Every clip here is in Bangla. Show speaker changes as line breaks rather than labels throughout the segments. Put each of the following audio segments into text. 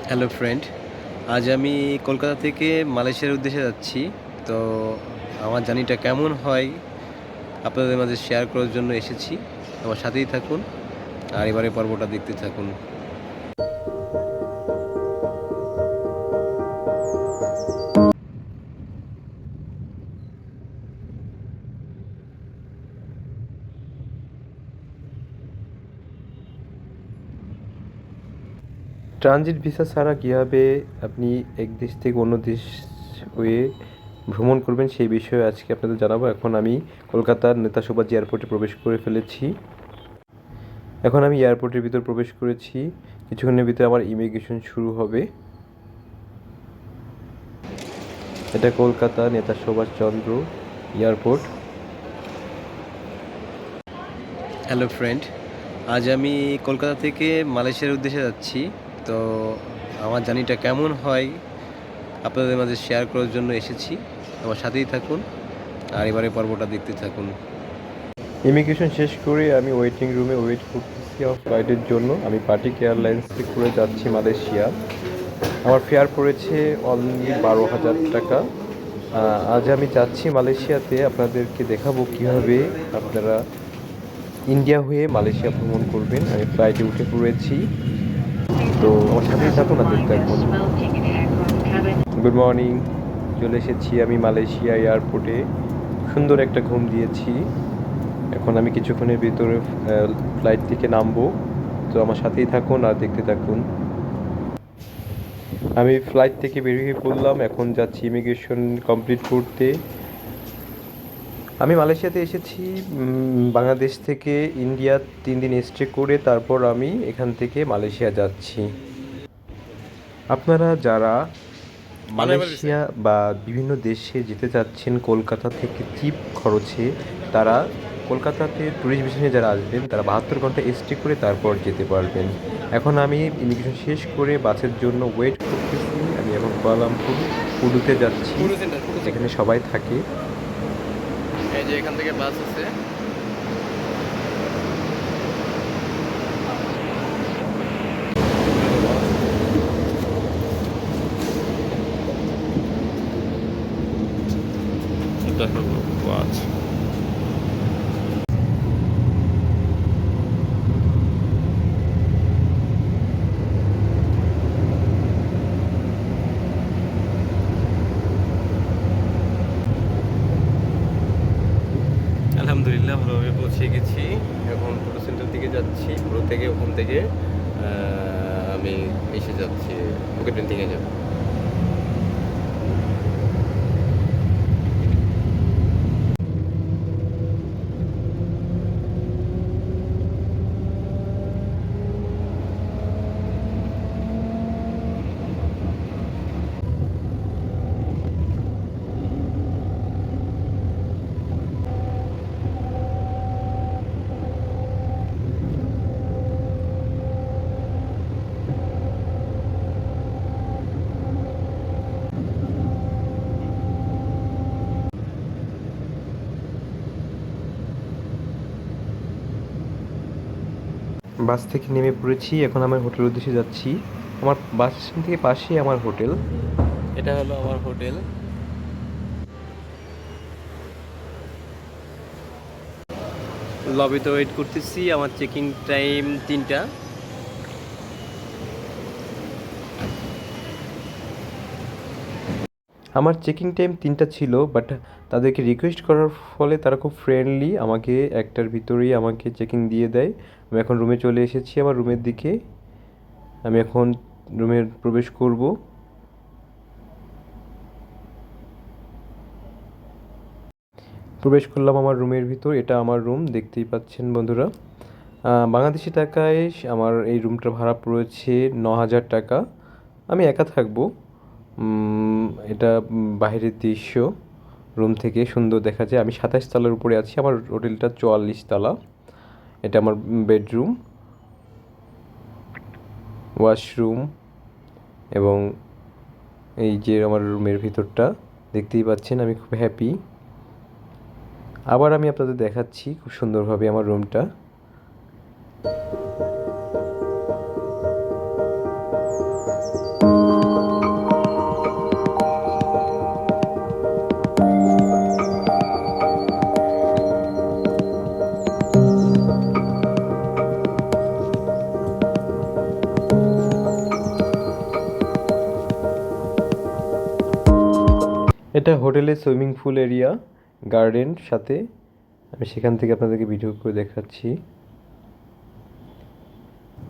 হ্যালো ফ্রেন্ড, আজ আমি কলকাতা থেকে মালয়েশিয়ার উদ্দেশ্যে যাচ্ছি। তো আমার জার্নিটা কেমন হয় আপনাদের মাঝে শেয়ার করার জন্য এসেছি। আমার সাথেই থাকুন আর এবারে পর্বটা দেখতে থাকুন।
ট্রানজিট ভিসা ছাড়া কীভাবে আপনি এক দেশ থেকে অন্য দেশ হয়ে ভ্রমণ করবেন সেই বিষয়ে আজকে আপনাদের জানাবো। এখন আমি কলকাতার নেতাজি সুভাষ এয়ারপোর্টে প্রবেশ করে ফেলেছি। এখন আমি এয়ারপোর্টের ভিতর প্রবেশ করেছি। কিছুক্ষণের ভিতরে আমার ইমিগ্রেশন শুরু হবে। এটা Kolkata Netaji Subhash Chandra airport.
Hello friend, আজ আমি কলকাতা থেকে মালয়েশিয়ার উদ্দেশ্যে যাচ্ছি। তো আমার জার্নিটা কেমন হয় আপনাদের মাঝে শেয়ার করার জন্য এসেছি। আমার সাথেই থাকুন আর এবারে পর্বটা দেখতে থাকুন।
ইমিগ্রেশন শেষ করে আমি ওয়েটিং রুমে ওয়েট করতেছি আমার ফ্লাইটের জন্য। আমি বাটিক এয়ারলাইন্সে করে যাচ্ছি মালয়েশিয়া। আমার ফেয়ার পড়েছে অনলি 12,000 টাকা। আজ আমি যাচ্ছি মালয়েশিয়াতে, আপনাদেরকে দেখাবো কীভাবে আপনারা ইন্ডিয়া হয়ে মালয়েশিয়া ভ্রমণ করবেন। আমি ফ্লাইটে উঠে পড়েছি, তো আমার সাথেই থাকুন আর দেখতে থাকুন। গুড মর্নিং, চলে এসেছি আমি মালয়েশিয়া এয়ারপোর্টে। সুন্দর একটা ঘুম দিয়েছি। এখন আমি কিছুক্ষণের ভিতরে ফ্লাইট থেকে নামবো, তো আমার সাথেই থাকুন আর দেখতে থাকুন। আমি ফ্লাইট থেকে বেরিয়ে পড়লাম, এখন যাচ্ছি ইমিগ্রেশন কমপ্লিট করতে। আমি মালয়েশিয়াতে এসেছি বাংলাদেশ থেকে ইন্ডিয়া 3 দিন স্টে করে, তারপর আমি এখান থেকে মালয়েশিয়া যাচ্ছি। আপনারা যারা মালয়েশিয়া বা বিভিন্ন দেশে যেতে চাচ্ছেন কলকাতা থেকে চিপ খরচে, তারা কলকাতাতে ট্যুরিস্ট ভিসা নিয়ে যারা আসবেন তারা 72 ঘন্টা স্টে করে তারপর যেতে পারবেন। এখন আমি ইমিগ্রেশন শেষ করে বাসের জন্য ওয়েট করতেছি। আমি এখন কুয়ালালামপুর পুডুতে যাচ্ছি, এখানে সবাই থাকে।
এই যে এখান থেকে বাস আছে। এটা হলো বাস। আলহামদুলিল্লাহ ভালোভাবে পৌঁছে গেছি। এখন পুরো সেন্টার দিকে যাচ্ছি। পুরো থেকে ওখান থেকে আমি এসে যাচ্ছি, পকেট থেকে যাব।
বাস থেকে নেমে পড়েছি, এখন আমার হোটেলের উদ্দেশ্যে যাচ্ছি। আমার বাস স্ট্যান্ড থেকে পাশেই আমার হোটেল।
এটা হলো আমার হোটেল। লবিতে ওয়েট করতেছি। আমার চেকিং টাইম 3টা।
আমার চেকিং টাইম 3টা ছিল, বাট তাদেরকে রিকোয়েস্ট করার ফলে তারা খুব ফ্রেন্ডলি আমাকে 1টার ভিতরেই আমাকে চেকিং দিয়ে দেয়। আমি এখন রুমে চলে এসেছি, আমার রুমের দিকে। আমি এখন রুমে প্রবেশ করব। প্রবেশ করলাম আমার রুমের ভিতর। এটা আমার রুম, দেখতেই পাচ্ছেন বন্ধুরা। বাংলাদেশি টাকায় আমার এই রুমটা ভাড়া পড়েছে 9,000 টাকা। আমি একা থাকবো। এটা বাইরের দৃশ্য, রুম থেকে সুন্দর দেখা যায়। আমি 27 তলার উপরে আছি, আমার হোটেলটা 44 তলা। এটা আমার বেডরুম, ওয়াশরুম এবং এই যে আমার রুমের ভিতরটা দেখতেই পাচ্ছেন। আমি খুব হ্যাপি। আবার আমি আপনাদের দেখাচ্ছি খুব সুন্দরভাবে আমার রুমটা। এটা হোটেলের সুইমিং পুল এরিয়া, গার্ডেন সাথে। আমি সেখান থেকে আপনাদেরকে ভিডিও করে দেখাচ্ছি।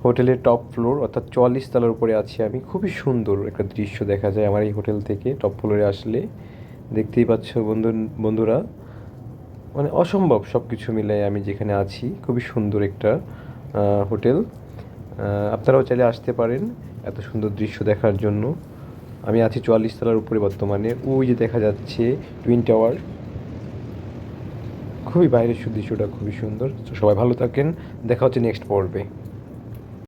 হোটেলের টপ ফ্লোর অর্থাৎ 44 তলার উপরে আছি আমি। খুবই সুন্দর একটা দৃশ্য দেখা যায় আমার এই হোটেল থেকে টপ ফ্লোরে আসলে। দেখতেই পাচ্ছ বন্ধুরা, মানে অসম্ভব সব কিছু মিলাই আমি যেখানে আছি। খুবই সুন্দর একটা হোটেল। আপনারাও চাইলে আসতে পারেন এত সুন্দর দৃশ্য দেখার জন্য। আমি আছি 44 তলার উপরে বর্তমানে। ওই যে দেখা যাচ্ছে টুইন টাওয়ার। খুবই বাইরের দৃশ্যটা খুবই সুন্দর। তো সবাই ভালো থাকেন, দেখা হচ্ছে নেক্সট পর্বে।